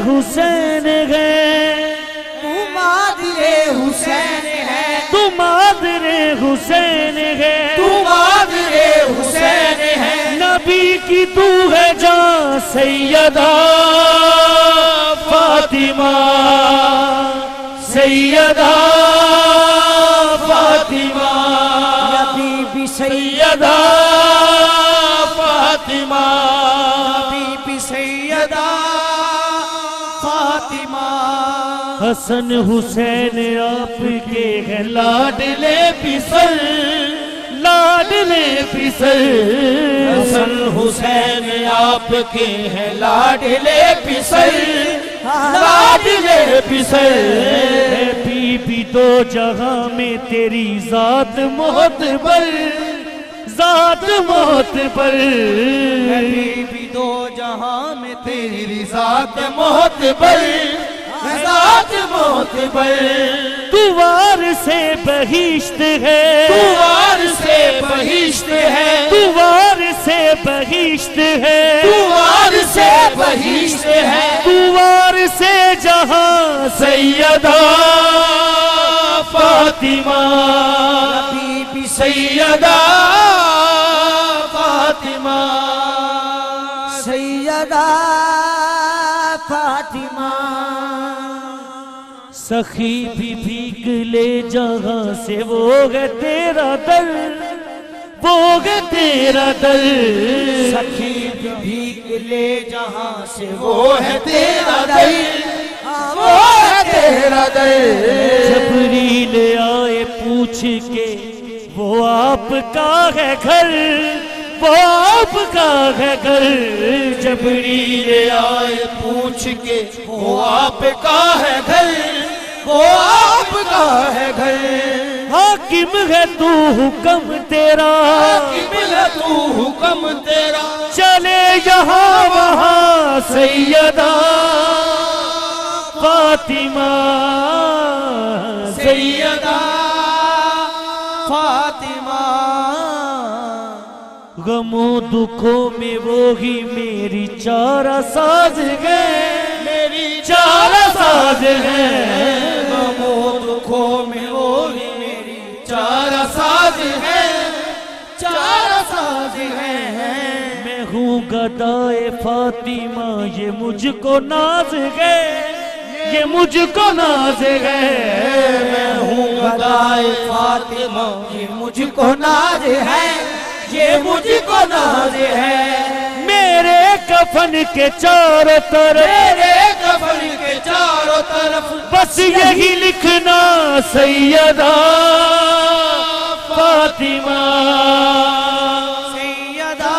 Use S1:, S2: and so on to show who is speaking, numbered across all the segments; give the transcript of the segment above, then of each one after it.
S1: हुसैन है,
S2: तू मादरे हुसैन है,
S1: तू मादरे हुसैन है,
S2: तू मादरे हुसैन है।
S1: नबी की तू है जान सैयदा फातिमा, सैयदा फातिमा,
S2: या बीबी
S1: सैयदा फातिमा,
S2: बीबी सैयदा फातिमा।
S1: हसन हुसैन आपके हैं लाडले पिसल, लाडले पिसल।
S2: हसन हुसैन आपके हैं लाडले पिसल, लाडले पिसल।
S1: बीबी दो जहां में तेरी जात मोहतबर, जात मोहतबर।
S2: बीबी दो जहां में तेरी जात मोहतबर, जात मोहतबर।
S1: तू वार से बहिश्त है,
S2: तू वार से बहिश्त है,
S1: तू वार से बहिश्त है,
S2: तू वार से बहिश्त है।
S1: तू वार से जहां सैयदा फातिमा,
S2: बीबी
S1: सैयदा फातिमा,
S2: सैयदा फातिमा।
S1: सखी भी भीग ले जहां से वो है तेरा दर, वो है तेरा दर।
S2: सखी भीग ले जहां से वो है तेरा दर, वो है तेरा दर।
S1: जबरील आए पूछ के वो आपका है घर, वो आपका है घर। जबरील
S2: आए पूछ के वो आपका है घर, वो आपका है घर।
S1: हाकिम है तू हुक्म तेरा,
S2: हाकिम है तू हुक्म तेरा।
S1: चले यहाँ वहाँ सैयदा फातिमा,
S2: सैयदा फातिमा।
S1: गमों दुखों में वो ही मेरी चारा साज है,
S2: मेरी
S1: चारा साज है।
S2: गमों दुखों में वो ही मेरी चारा साज है, चारा साज है।
S1: मैं हूँ गदाए फातिमा ये मुझको नाज है, ये मुझको नाज है।
S2: मैं हूँ गदाए फातिमा ये मुझको नाज है, ये मुझको नाज है।
S1: मेरे कफन के चारों तरफ,
S2: मेरे कफन के चारों तरफ
S1: बस यही लिखना सैयदा फातिमा,
S2: सैयदा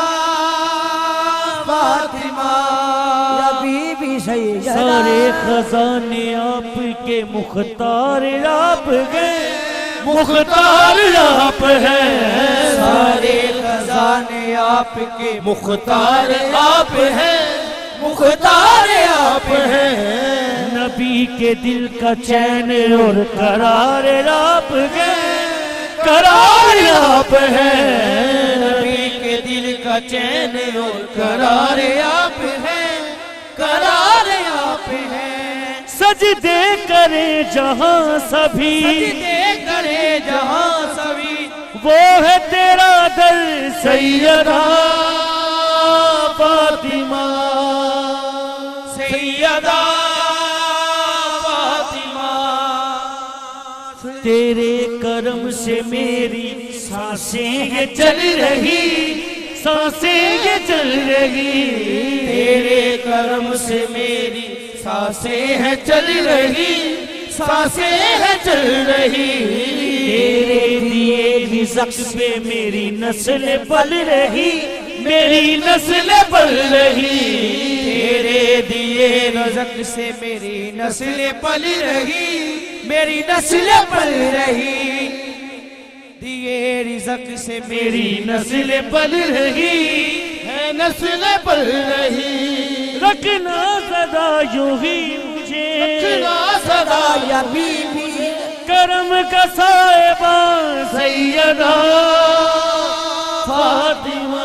S2: फातिमा। या बीबी सैयदा।
S1: सारे खजाने आपके मुख्तार आप गए, मुख्तार आप है।
S2: सारे खजाने आपके मुख्तार आप हैं, मुख्तार आप हैं।
S1: नबी के दिल का चैन और करार आप गए, करार आप है।
S2: नबी के दिल का चैन और करार आप हैं, करार आप हैं।
S1: सजदे करे जहां सभी,
S2: सजदे करे जहां सभी,
S1: वो है तेरा दर सैयदा फातिमा,
S2: सैयदा फातिमा।
S1: तेरे करम से मेरी सांसें ये चल रही, सांसें ये चल रही।
S2: तेरे करम से मेरी सांसें हैं चल रही, सांसें हैं चल रही।
S1: तेरे दिए रिज़्क़ पे मेरी नस्ल पल रही, मेरी नस्ल पल रही।
S2: तेरे दिए रिज़्क़ से मेरी नस्ल पल रही, मेरी नस्ल पल रही। दिए रिज़्क़ से मेरी
S1: नस्ल पल रही
S2: है, नस्ल पल रही।
S1: रखना सदा यूं ही मुझे,
S2: रखना सदा या बीबी
S1: करम का साहिबा सैयदा फातिमा।